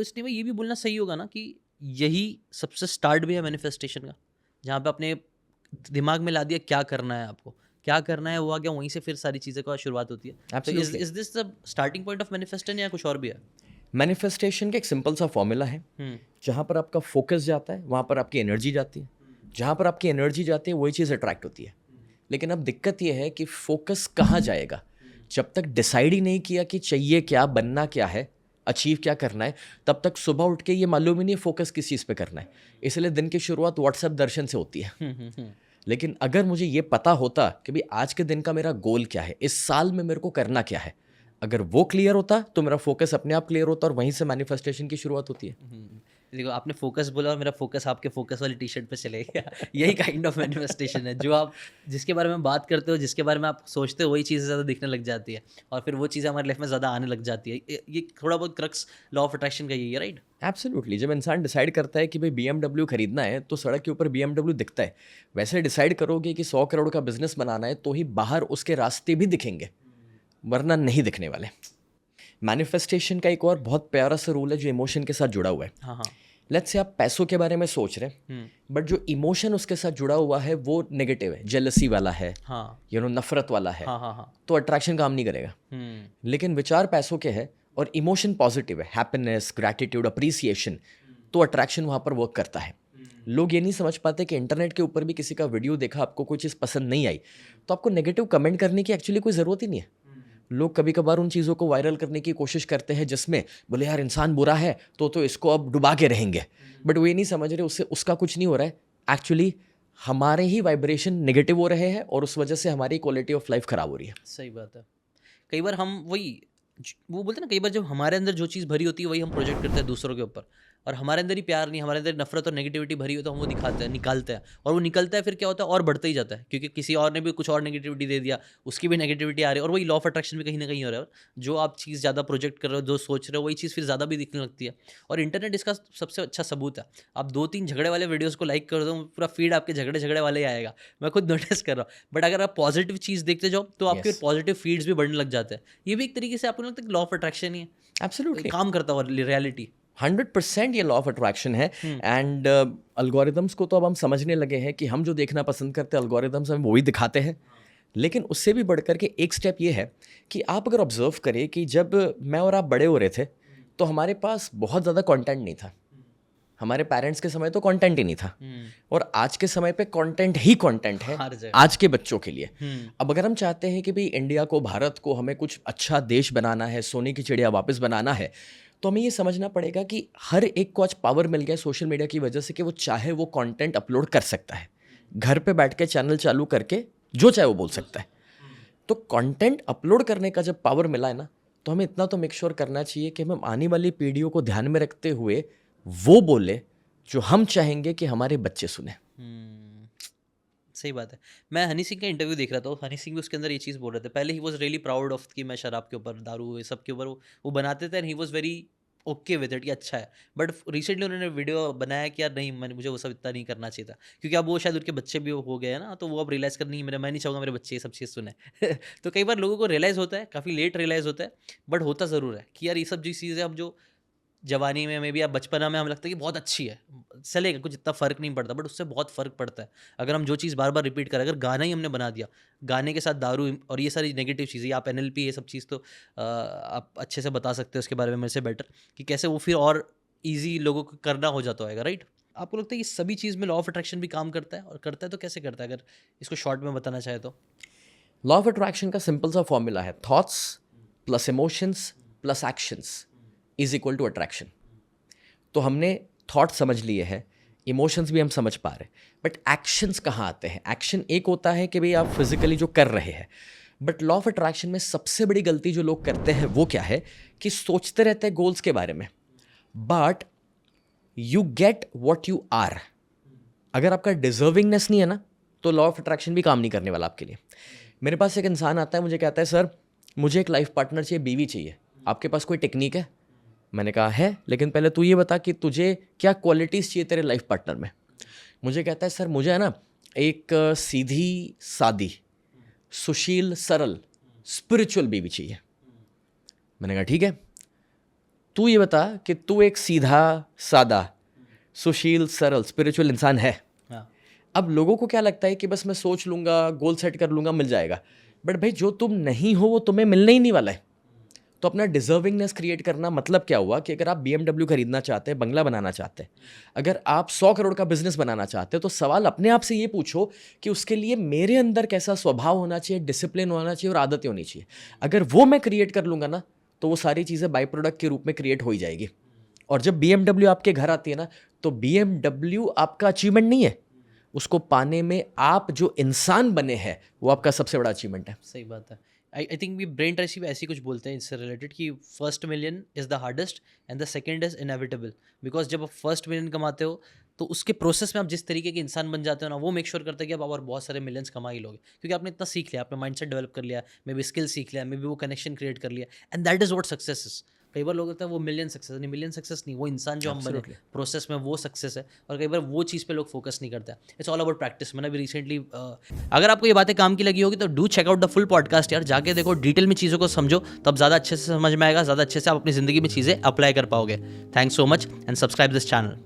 तो इसलिए मैं ये भी बोलना सही होगा ना कि यही सबसे स्टार्ट भी है मैनिफेस्टेशन का, जहाँ पे अपने दिमाग में ला दिया क्या करना है, आपको क्या करना है, वो आ गया, वहीं से फिर सारी चीज़ें का शुरुआत होती है। तो absolutely. Is this the starting point of manifestation या कुछ और भी है? मैनिफेस्टेशन का एक सिंपल सा फॉर्मूला है, जहाँ पर आपका फोकस जाता है वहाँ पर आपकी एनर्जी जाती है, जहाँ पर आपकी एनर्जी जाती है वही चीज़ अट्रैक्ट होती है। लेकिन अब दिक्कत यह है कि फोकस कहाँ जाएगा, जब तक डिसाइड ही नहीं किया कि चाहिए क्या, बनना क्या है, अचीव क्या करना है, तब तक सुबह उठ के ये मालूम ही नहीं है फोकस किस चीज़ पे करना है। इसलिए दिन की शुरुआत व्हाट्सएप दर्शन से होती है। लेकिन अगर मुझे ये पता होता कि भाई आज के दिन का मेरा गोल क्या है, इस साल में मेरे को करना क्या है, अगर वो क्लियर होता तो मेरा फोकस अपने आप क्लियर होता और वहीं से मैनिफेस्टेशन की शुरुआत होती है। देखो, आपने फोकस बोला और मेरा फोकस आपके फोकस वाली टी शर्ट पे चले गया। यही काइंड ऑफ मैनिफेस्टेशन है, जो आप जिसके बारे में बात करते हो, जिसके बारे में आप सोचते हो, वही चीज़ें ज़्यादा दिखने लग जाती है और फिर वो चीज़ें हमारी लाइफ में ज़्यादा आने लग जाती है। ये थोड़ा बहुत क्रक्स लॉ ऑफ अट्रैक्शन का यही है, राइट? एब्सोल्युटली। जब इंसान डिसाइड करता है कि भाई BMW खरीदना है तो सड़क के ऊपर BMW दिखता है। वैसे डिसाइड करोगे कि 100 करोड़ का बिजनेस बनाना है तो ही बाहर उसके रास्ते भी दिखेंगे, वरना नहीं दिखने वाले। मैनिफेस्टेशन का एक और बहुत प्यारा सा रूल है जो इमोशन के साथ जुड़ा हुआ है। हाँ, हाँ। लेट्स से आप पैसों के बारे में सोच रहे हैं, बट जो इमोशन उसके साथ जुड़ा हुआ है वो नेगेटिव है, जेलसी वाला है, हाँ, नफरत वाला है, हाँ, हाँ, हाँ। तो अट्रैक्शन काम नहीं करेगा। लेकिन विचार पैसों के हैं और इमोशन पॉजिटिव है, हैप्पीनेस, ग्रैटिट्यूड, अप्रिसिएशन, तो अट्रैक्शन वहाँ पर वर्क करता है। लोग ये नहीं समझ पाते कि इंटरनेट के ऊपर भी किसी का वीडियो देखा, आपको कोई चीज़ पसंद नहीं आई, तो आपको नेगेटिव कमेंट करने की एक्चुअली कोई ज़रूरत ही नहीं है। लोग कभी कभार उन चीज़ों को वायरल करने की कोशिश करते हैं जिसमें बोले यार इंसान बुरा है तो इसको अब डुबा के रहेंगे, बट वो ये नहीं समझ रहे उससे उसका कुछ नहीं हो रहा है। एक्चुअली हमारे ही वाइब्रेशन नेगेटिव हो रहे हैं और उस वजह से हमारी क्वालिटी ऑफ लाइफ खराब हो रही है। सही बात है। कई बार हम वही वो बोलते हैं ना, कई बार जब हमारे अंदर जो चीज़ भरी होती है वही हम प्रोजेक्ट करते हैं दूसरों के ऊपर, और हमारे अंदर ही प्यार नहीं, हमारे अंदर नफरत और नेगेटिविटी भरी हो तो हम वो दिखाते हैं, निकालते हैं, और वो निकलता है, फिर क्या होता है, और बढ़ता ही जाता है, क्योंकि किसी और ने भी कुछ और नेगेटिविटी दे दिया, उसकी भी नेगेटिविटी आ रही है, और वही लॉ ऑफ अट्रैक्शन भी कहीं ना कहीं हो रहा है। जो आप चीज़ ज़्यादा प्रोजेक्ट कर रहे हो, जो सोच रहे हो, वही चीज़ फिर ज़्यादा भी दिखने लगती है। और इंटरनेट इसका सबसे अच्छा सबूत है। आप 2-3 झगड़े वाले वीडियोज़ को लाइक कर दो, पूरा फीड आपके झगड़े झगड़े वाले ही आएगा। मैं खुद नोटिस कर रहा हूँ। बट अगर आप पॉजिटिव चीज़ देखते जाओ तो आपके यस, पॉजिटिव फीड्स भी बढ़ने लग जाते हैं। ये भी एक तरीके से आपको लगता है कि लॉ ऑफ अट्रैक्शन ही है, एब्सोल्युटली। काम करता हुआ रियलिटी। 100% ये लॉ ऑफ अट्रैक्शन है। एंड अल्गोरिदम्स को तो अब हम समझने लगे हैं कि हम जो देखना पसंद करते हैं अल्गोरिदम्स हमें वही दिखाते हैं। लेकिन उससे भी बढ़कर के एक स्टेप ये है कि आप अगर ऑब्जर्व करें कि जब मैं और आप बड़े हो रहे थे तो हमारे पास बहुत ज़्यादा कंटेंट नहीं था। हमारे पेरेंट्स के समय तो कंटेंट ही नहीं था, और आज के समय पे कंटेंट ही कंटेंट है हर जगह। आज के बच्चों के लिए। अब अगर हम चाहते हैं कि भाई इंडिया को, भारत को हमें कुछ अच्छा देश बनाना है, सोने की चिड़िया वापस बनाना है, तो हमें ये समझना पड़ेगा कि हर एक को आज पावर मिल गया सोशल मीडिया की वजह से कि वो चाहे वो कंटेंट अपलोड कर सकता है, घर पे बैठ के चैनल चालू करके जो चाहे वो बोल सकता है। तो कंटेंट अपलोड करने का जब पावर मिला है ना, तो हमें इतना तो मेक श्योर करना चाहिए कि हम आने वाली पीढ़ियों को ध्यान में रखते हुए वो बोले जो हम चाहेंगे कि हमारे बच्चे सुने। सही बात है। मैं हनी सिंह का इंटरव्यू देख रहा था, हनी सिंह भी उसके अंदर ये चीज़ बोल रहे थे। पहले he was really proud of कि मैं शराब के ऊपर, दारू, ये सब के ऊपर वो बनाते थे, and he was very okay with it कि अच्छा है। बट रिसेंटली उन्होंने वीडियो बनाया कि यार नहीं, मुझे वो सब इतना नहीं करना चाहिए था, क्योंकि अब वो शायद उनके बच्चे भी हो गए हैं ना, तो वो अब रियलाइज़ कर, नहीं, मैं नहीं चाहूँगा मेरे बच्चे ये सब चीज़ सुने। तो कई बार लोगों को रियलाइज़ होता है, काफ़ी लेट रियलाइज़ होता है, बट होता ज़रूर है कि यार ये सब जो चीज़ें हम जो जवानी में मे बी या बचपना में हमें लगता है कि बहुत अच्छी है, चलेगा, कुछ इतना फ़र्क नहीं पड़ता, बट उससे बहुत फ़र्क पड़ता है अगर हम जो चीज़ बार बार रिपीट करें। अगर गाना ही हमने बना दिया, गाने के साथ दारू और ये सारी नेगेटिव चीज़ें, आप NLP ये सब चीज़ तो आप अच्छे से बता सकते हो उसके बारे में मेरे से बेटर, कि कैसे वो फिर और ईजी लोगों को करना हो जाता होगा, राइट? आपको लगता है कि सभी चीज़ में लॉ ऑफ अट्रैक्शन भी काम करता है, और करता है तो कैसे करता है, अगर इसको शॉर्ट में बताना चाहे तो? लॉ ऑफ अट्रैक्शन का सिंपल सा फॉर्मूला है, thoughts plus emotions plus actions is equal to attraction. तो हमने थॉट समझ लिए हैं, इमोशंस भी हम समझ पा रहे हैं, बट एक्शंस कहाँ आते हैं? एक्शन एक होता है कि भाई आप फिजिकली जो कर रहे हैं, बट लॉ ऑफ अट्रैक्शन में सबसे बड़ी गलती जो लोग करते हैं वो क्या है कि सोचते रहते हैं गोल्स के बारे में, but you get what you are. अगर आपका डिजर्विंगनेस नहीं है ना, तो लॉ ऑफ अट्रैक्शन भी काम नहीं करने वाला आपके लिए। मेरे पास एक इंसान आता है, मुझे कहता है सर मुझे एक लाइफ पार्टनर चाहिए, बीवी चाहिए, आपके पास कोई टेक्निक है? मैंने कहा है, लेकिन पहले तू ये बता कि तुझे क्या क्वालिटीज़ चाहिए तेरे लाइफ पार्टनर में। मुझे कहता है सर मुझे है ना एक सीधी सादी, सुशील, सरल, स्पिरिचुअल बीवी चाहिए। मैंने कहा ठीक है, तू ये बता कि तू एक सीधा सादा सुशील सरल स्पिरिचुअल इंसान है। हाँ, अब लोगों को क्या लगता है कि बस मैं सोच लूँगा, गोल सेट कर लूँगा, मिल जाएगा। बट भाई जो तुम नहीं हो वो तुम्हें मिलने ही नहीं वाला है। तो अपना डिजर्विंगनेस क्रिएट करना मतलब क्या हुआ कि अगर आप BMW खरीदना चाहते हैं, बंगला बनाना चाहते हैं, अगर आप 100 करोड़ का बिजनेस बनाना चाहते हैं, तो सवाल अपने आप से ये पूछो कि उसके लिए मेरे अंदर कैसा स्वभाव होना चाहिए, डिसिप्लिन होना चाहिए और आदतें होनी चाहिए। अगर वो मैं क्रिएट कर लूँगा ना, तो वो सारी चीज़ें बाई प्रोडक्ट के रूप में क्रिएट हो ही जाएगी। और जब BMW आपके घर आती है ना, तो BMW आपका अचीवमेंट नहीं है, उसको पाने में आप जो इंसान बने हैं वो आपका सबसे बड़ा अचीवमेंट है। सही बात है। आई थिंक भी ब्रेन ट्रेसी भी ऐसी कुछ बोलते हैं इससे रिलेटेड कि first million is the hardest and the second is inevitable, because जब आप फर्स्ट मिलियन कमाते हो तो उसके प्रोसेस में आप जिस तरीके के इंसान बन जाते हो ना, वो मेक श्योर करता है कि आप और बहुत सारे मिलियंस कमा ही लोगे, क्योंकि आपने इतना सीख लिया, आपने माइंडसेट डेवलप कर लिया, मे बी स्किल सीख लिया, मे बी वो कनेक्शन क्रिएट कर लिया, and that is what success is. कई बार लोग होता है वो मिलियन सक्सेस नहीं, मिलियन सक्सेस नहीं, वो इंसान जो हम बने Absolutely. प्रोसेस में वो सक्सेस है। और कई बार वो चीज़ पे लोग फोकस नहीं करते। It's all about practice. मैंने भी रिसेंटली अगर आपको ये बातें काम की लगी होगी तो do check out the full podcast यार, जाके देखो, डिटेल में चीज़ों को समझो, तब ज़्यादा अच्छे से समझ में आएगा, ज़्यादा अच्छे से आप अपनी ज़िंदगी में चीज़ें अप्लाई कर पाओगे। Thanks so much and subscribe this channel.